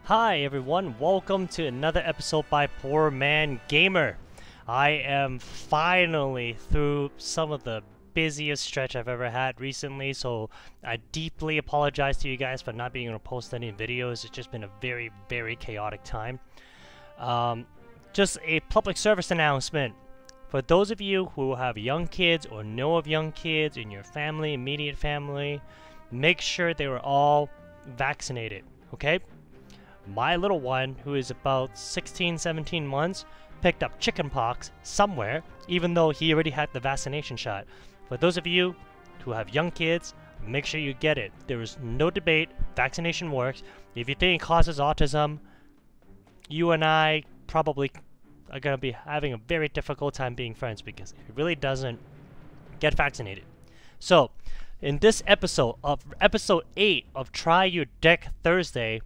Hi everyone, welcome to another episode by Poor Man Gamer. I am finally through some of the busiest stretch I've ever had recently, so I deeply apologize to you guys for not being able to post any videos. It's just been a very chaotic time. Just a public service announcement. For those of you who have young kids or know of young kids in your family, immediate family, make sure they were all vaccinated, okay? My little one, who is about 16-17 months, picked up chickenpox somewhere, even though he already had the vaccination shot. For those of you who have young kids, make sure you get it. There is no debate. Vaccination works. If you think it causes autism, you and I probably are going to be having a very difficult time being friends because it really doesn't. Get vaccinated. So, in this episode 8 of Try Your Deck Thursday,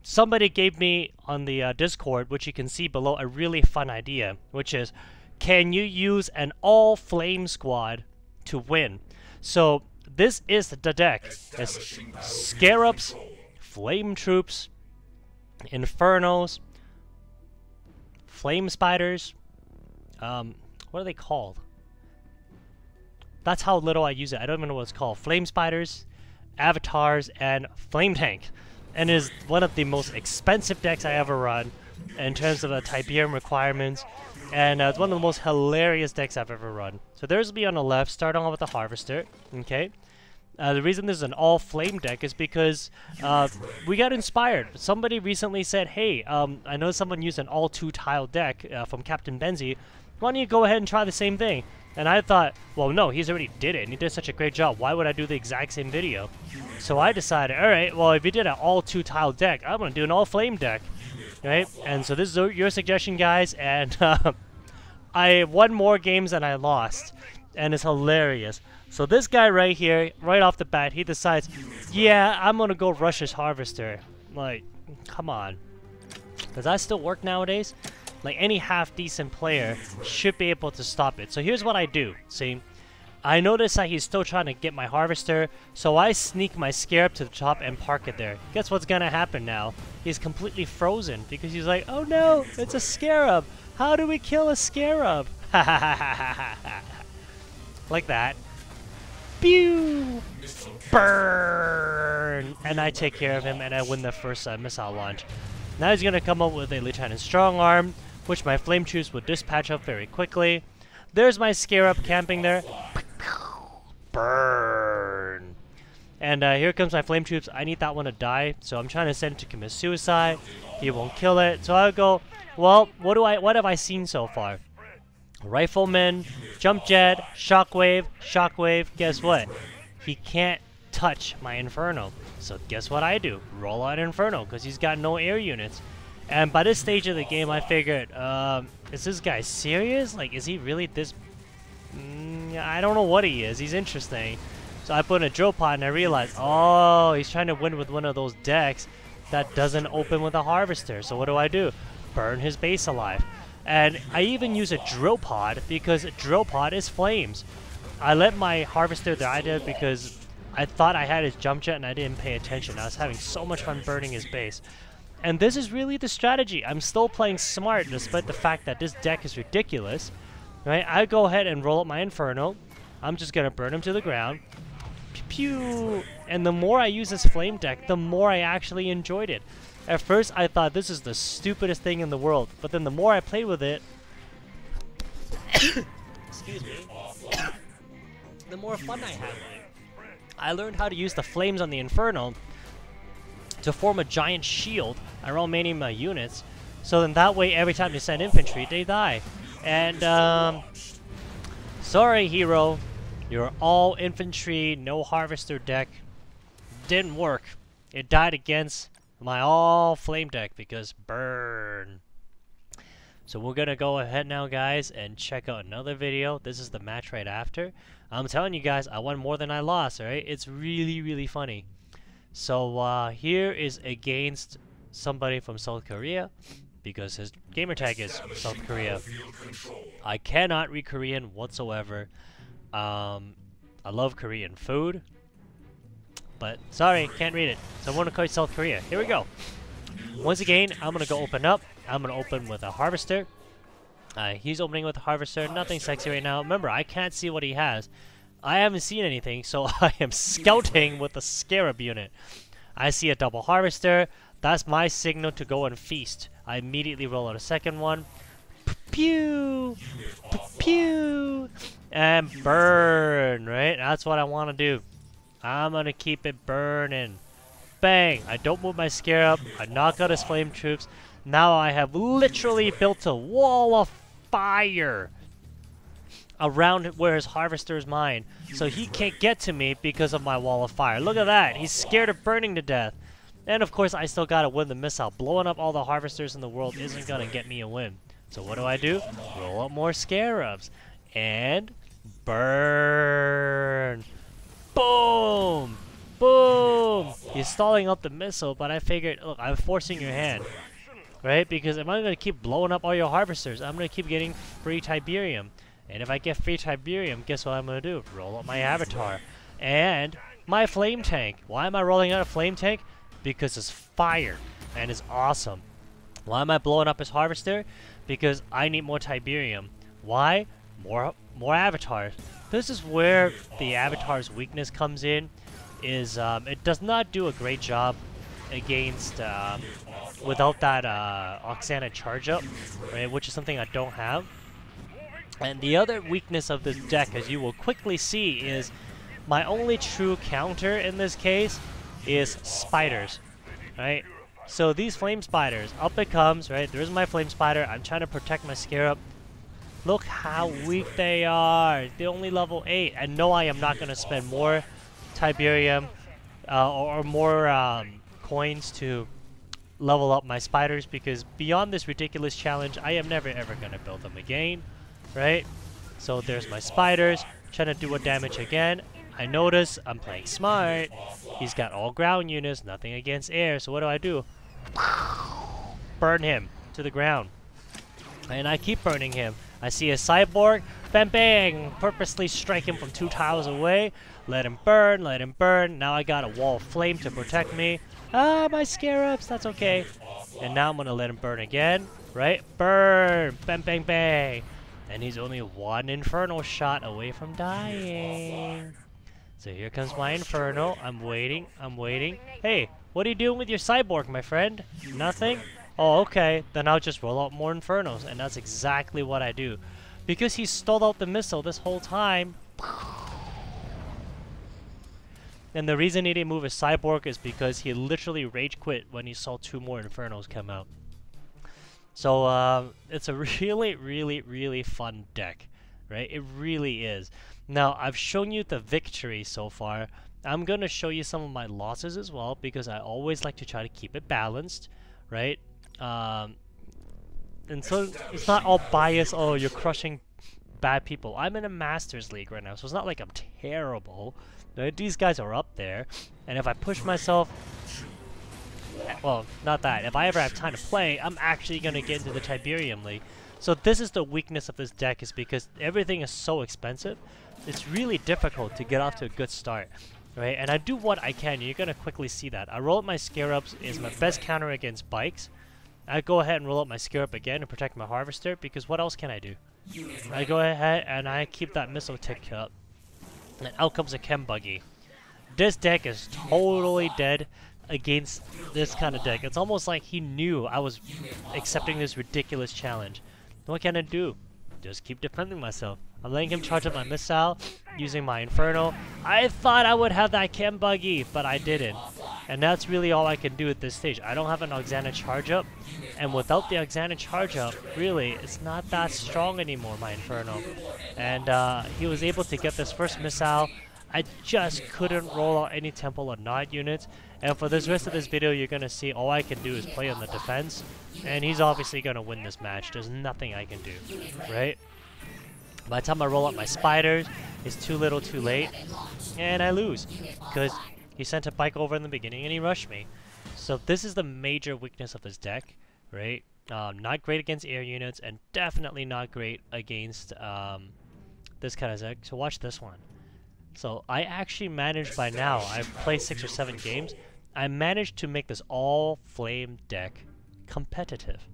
somebody gave me on the Discord, which you can see below, a really fun idea, which is, can you use an all-flame squad to win? So this is the deck. It's Scarabs, Flame Troops, Infernos, Flame Spiders, what are they called? That's how little I use it. I don't even know what it's called. Flame Spiders, Avatars, and Flame Tank. And is one of the most expensive decks I ever run in terms of the Tiberium requirements, and it's one of the most hilarious decks I've ever run. So there's me on the left, starting off with the Harvester. Okay, the reason this is an all-flame deck is because we got inspired. Somebody recently said, "Hey, I know someone used an all-2-tile deck from Captain Benzie. Why don't you go ahead and try the same thing?" And I thought, well, no, he's already did it, and he did such a great job. Why would I do the exact same video? So I decided, all right, well, if you did an all-2-tile deck, I'm going to do an all-flame deck, right? And so this is your suggestion, guys, and I won more games than I lost, and it's hilarious. So this guy right here, right off the bat, he decides, yeah, I'm going to go rush his Harvester. Like, come on. Does that still work nowadays? Like, any half-decent player should be able to stop it. So here's what I do. See, I notice that he's still trying to get my Harvester, so I sneak my Scarab to the top and park it there. Guess what's gonna happen now? He's completely frozen because he's like, oh no, it's a Scarab. How do we kill a Scarab? Like that. Pew! Burn! And I take care of him and I win the first missile launch. Now he's gonna come up with a Lieutenant Strong Arm, which my Flame Troops would dispatch up very quickly. There's my Scarab camping there. Burn! And here comes my Flame Troops. I need that one to die, so I'm trying to send it to commit suicide. He won't kill it, so I go, well, what have I seen so far? Rifleman, Jump Jet, Shockwave, Shockwave. Guess what? He can't touch my Inferno. So guess what I do? Roll out Inferno, because he's got no air units. And by this stage of the game, I figured, is this guy serious? Like, is he really this... I don't know what he is. He's interesting. So I put in a drill pod and I realized, oh, he's trying to win with one of those decks that doesn't open with a Harvester. So what do? Burn his base alive. And I even use a drill pod because a drill pod is flames. I let my Harvester die there because I thought I had his jump jet and I didn't pay attention. I was having so much fun burning his base. And this is really the strategy. I'm still playing smart despite the fact that this deck is ridiculous. Right? I go ahead and roll up my Inferno. I'm just going to burn him to the ground. Pew! And the more I use this flame deck, the more I actually enjoyed it. At first, I thought this is the stupidest thing in the world. But then the more I played with it... excuse me. The more fun I had with it. I learned how to use the flames on the Inferno to form a giant shield around many of my units, so then that way every time you send infantry, they die. And, sorry hero, your all infantry, no Harvester deck didn't work. It died against my all flame deck because burn. So we're gonna go ahead now, guys, and check out another video. This is the match right after. I'm telling you guys, I won more than I lost, alright? It's really funny. So here is against somebody from South Korea because his gamertag is South Korea. I cannot read Korean whatsoever. I love Korean food, but sorry, can't read it. So I'm gonna call it South Korea. Here we go. Once again, I'm going to go open up. I'm going to open with a harvester. He's opening with a harvester. Nothing sexy right now. Remember, I can't see what he has. I haven't seen anything, so I am scouting with the scarab unit. I see a double harvester. That's my signal to go and feast. I immediately roll out a second one. Pew! Pew! And burn, right? That's what I want to do. I'm going to keep it burning. Bang! I don't move my scarab. I knock out his flame troops. Now I have literally built a wall of fire around where his harvester is mine. So he can't get to me because of my wall of fire. Look at that. He's scared of burning to death. And of course, I still gotta win the missile. Blowing up all the harvesters in the world isn't gonna get me a win. So what do? Roll up more scarabs. And burn. Boom! Boom! He's stalling up the missile, but I figured, look, I'm forcing your hand. Right? Because if I'm gonna keep blowing up all your harvesters, I'm gonna keep getting free Tiberium. And if I get free Tiberium, guess what I'm gonna do? Roll up my avatar. And my flame tank. Why am I rolling out a flame tank? Because it's fire and it's awesome. Why am I blowing up his harvester? Because I need more Tiberium. Why? More avatars. This is where the avatar's weakness comes in. Is it does not do a great job against without that Oxana charge up, right? Which is something I don't have. And the other weakness of this deck, as you will quickly see, is my only true counter in this case is spiders, right? So these flame spiders, up it comes, right? There's my flame spider. I'm trying to protect my scarab. Look how weak they are. They're only level 8. And no, I am not going to spend more Tiberium or more coins to level up my spiders, because beyond this ridiculous challenge, I am never ever going to build them again. Right? So there's my spiders, trying to do a damage again. I notice I'm playing smart. He's got all ground units, nothing against air. So what do? Burn him to the ground. And I keep burning him. I see a cyborg. Bang, bang! Purposely strike him from 2 tiles away. Let him burn, let him burn. Now I got a wall of flame to protect me. Ah, my scarabs, that's okay. And now I'm going to let him burn again. Right? Burn! Bang, bang, bang! And he's only 1 Inferno shot away from dying. So here comes my Inferno. I'm waiting. I'm waiting. Hey, what are you doing with your cyborg, my friend? Nothing? Oh, okay. Then I'll just roll out more Infernos. And that's exactly what I do. Because he stalled out the missile this whole time. And the reason he didn't move his cyborg is because he literally rage quit when he saw 2 more Infernos come out. So it's a really, really, really fun deck, right? It really is. Now, I've shown you the victory so far. I'm going to show you some of my losses as well, because I always like to try to keep it balanced, right? And so it's not all biased, oh, you're crushing bad people. I'm in a Masters League right now, so it's not like I'm terrible. Right? These guys are up there, and if I push myself... Well, not that. If I ever have time to play, I'm actually going to get into the Tiberium League. So this is the weakness of this deck, is because everything is so expensive. It's really difficult to get off to a good start, right? And I do what I can. You're going to quickly see that. I roll up my Scarabs is my best counter against bikes. I go ahead and roll up my Scarab again to protect my Harvester, because what else can I do? I go ahead and I keep that missile tick up. And out comes a Chem Buggy. This deck is totally dead against this kind of deck. It's almost like he knew I was accepting this ridiculous challenge. What can I do? Just keep defending myself. I'm letting him charge up my missile, using my Inferno. I thought I would have that Chem Buggy, but I didn't. And that's really all I can do at this stage. I don't have an Oxana charge up, and without the Oxana charge up, really, it's not that strong anymore, my Inferno. And he was able to get this first missile. I just couldn't roll out any Temple or Knot units. And for this rest of this video, you're going to see all I can do is play on the defense. And he's obviously going to win this match. There's nothing I can do, right? By the time I roll out my spiders, it's too little too late. And I lose. Because he sent a bike over in the beginning and he rushed me. So this is the major weakness of this deck, right? Not great against air units, and definitely not great against this kind of deck. So watch this one. So I actually managed by now, I've played 6 or 7 games, I managed to make this all flame deck competitive.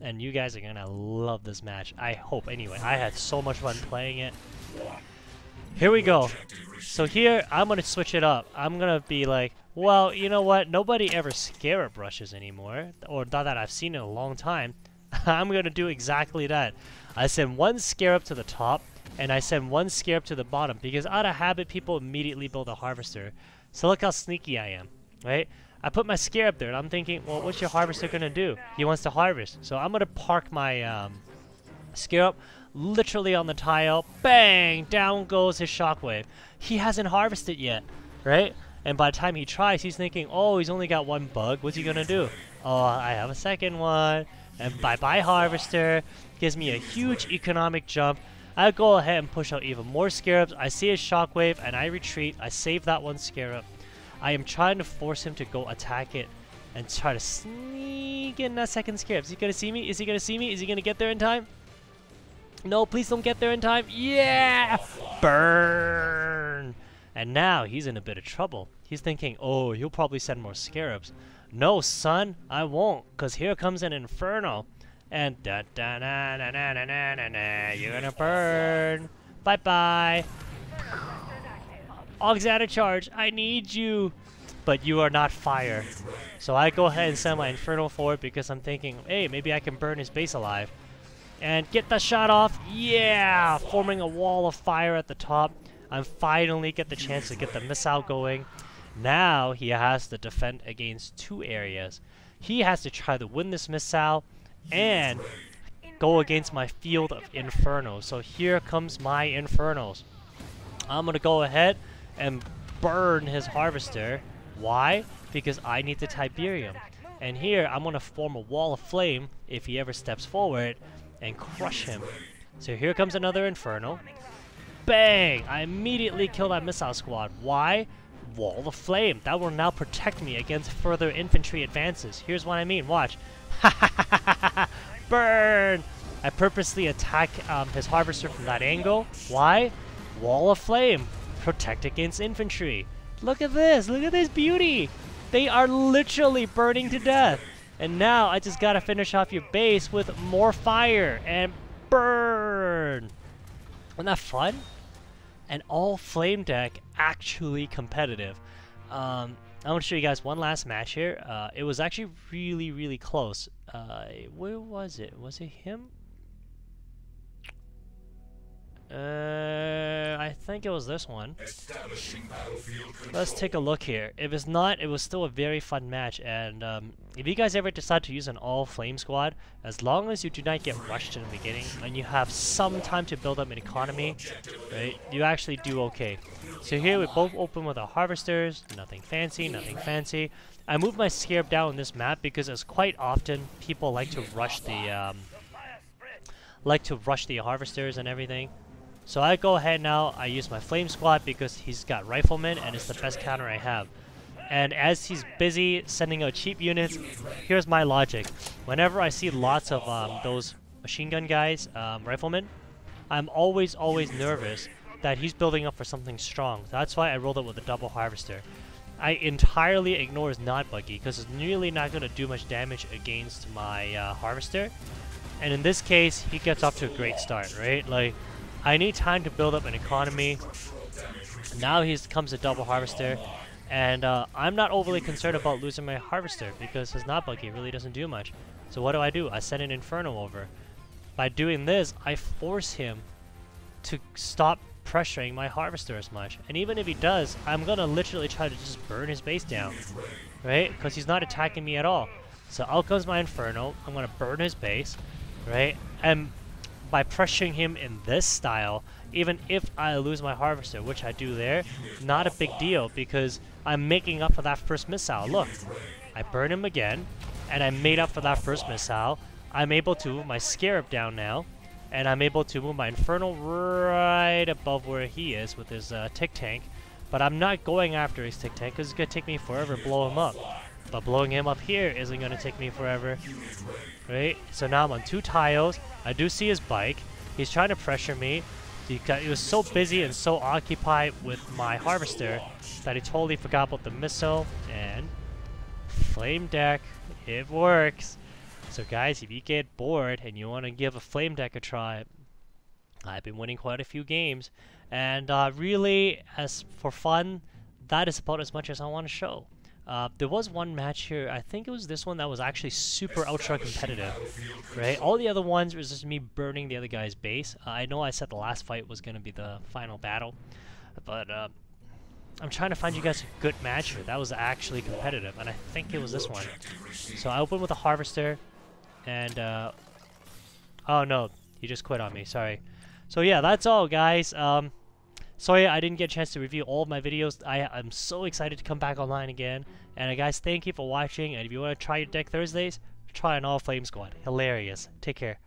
And you guys are gonna love this match. I hope. Anyway, I had so much fun playing it. Here we go. So here, I'm gonna switch it up. I'm gonna be like, well, you know what? Nobody ever scarab rushes anymore. Or not that I've seen in a long time. I'm gonna do exactly that. I send one scarab to the top, and I send one scarab to the bottom, because out of habit, people immediately build a harvester. So look how sneaky I am, right? I put my scarab there, and I'm thinking, well, what's your harvester gonna do? He wants to harvest. So I'm gonna park my scarab literally on the tile. Bang! Down goes his shockwave. He hasn't harvested yet, right? And by the time he tries, he's thinking, oh, he's only got one bug. What's he gonna do? Oh, I have a second one. And bye-bye harvester. Gives me a huge economic jump. I go ahead and push out even more scarabs. I see his shockwave, and I retreat. I save that one scarab. I am trying to force him to go attack it and try to sneak in that second scarab. Is he gonna see me? Is he gonna see me? Is he gonna get there in time? No, please don't get there in time. Yeah! Burn! And now he's in a bit of trouble. He's thinking, oh, he'll probably send more scarabs. No, son, I won't, because here comes an Inferno. And da da na na na na na na na, you're gonna burn. Bye bye. Og's out of charge. I need you. But you are not fire. So I go ahead and send my Inferno forward because I'm thinking, hey, maybe I can burn his base alive. And get the shot off. Yeah! Forming a wall of fire at the top. I finally get the chance to get the missile going. Now he has to defend against two areas. He has to try to win this missile and go against my field of Infernos. So here comes my Infernos. I'm going to go ahead and burn his harvester. Why? Because I need the Tiberium. And here I'm going to form a wall of flame if he ever steps forward and crush him. So here comes another Inferno. Bang! I immediately kill that missile squad. Why? Wall of flame. That will now protect me against further infantry advances. Here's what I mean. Watch. Burn! I purposely attack his harvester from that angle. Why? Wall of flame. Protect against infantry. Look at this. Look at this beauty. They are literally burning to death. And now I just gotta finish off your base with more fire and burn. Isn't that fun? An all flame deck, actually competitive. I want to show you guys one last match here. It was actually really close. Where was it? Was it him? I think it was this one. Let's take a look here. If it's not, it was still a very fun match. And if you guys ever decide to use an all flame squad, as long as you do not get rushed in the beginning and you have some time to build up an economy, right, you actually do okay. So here we both open with our harvesters. Nothing fancy, nothing fancy. I moved my scarab down on this map because it's quite often people like to rush the harvesters and everything. So I go ahead now, I use my flame squad because he's got riflemen and it's the best counter I have. And as he's busy sending out cheap units, here's my logic. Whenever I see lots of those machine gun guys, riflemen, I'm always nervous that he's building up for something strong. That's why I rolled it with a double harvester. I entirely ignore his not buggy because it's really not going to do much damage against my harvester. And in this case, he gets off to a great start, right? Like, I need time to build up an economy. Now he comes a double harvester, and I'm not overly concerned about losing my harvester because his not buggy really doesn't do much. So what do? I send an Inferno over. By doing this, I force him to stop pressuring my harvester as much. And even if he does, I'm gonna literally try to just burn his base down, right? Because he's not attacking me at all. So out comes my Inferno. I'm gonna burn his base, right? And by pressuring him in this style, even if I lose my harvester, which I do there, not a big deal because I'm making up for that first missile. Look, I burn him again, and I made up for that first missile. I'm able to move my scarab down now, and I'm able to move my Inferno right above where he is with his tick tank. But I'm not going after his tick tank because it's going to take me forever to blow him up. But blowing him up here isn't going to take me forever. Right? So now I'm on 2 tiles. I do see his bike. He's trying to pressure me. He was so busy and so occupied with my harvester that he totally forgot about the missile. And Flame deck, it works. So guys, if you get bored and you want to give a flame deck a try, I've been winning quite a few games, and really, as for fun, that is about as much as I want to show. There was one match here, I think it was this one, that was actually super ultra competitive, right? All the other ones was just me burning the other guy's base. I know I said the last fight was going to be the final battle, but I'm trying to find you guys a good match here that was actually competitive, and I think it was this one. So I opened with a Harvester, and oh no, he just quit on me, sorry. So yeah, that's all guys. Sorry I didn't get a chance to review all of my videos. I'm so excited to come back online again. And guys, thank you for watching, and if you want to try your deck Thursdays, try an all Flame Squad. Hilarious. Take care.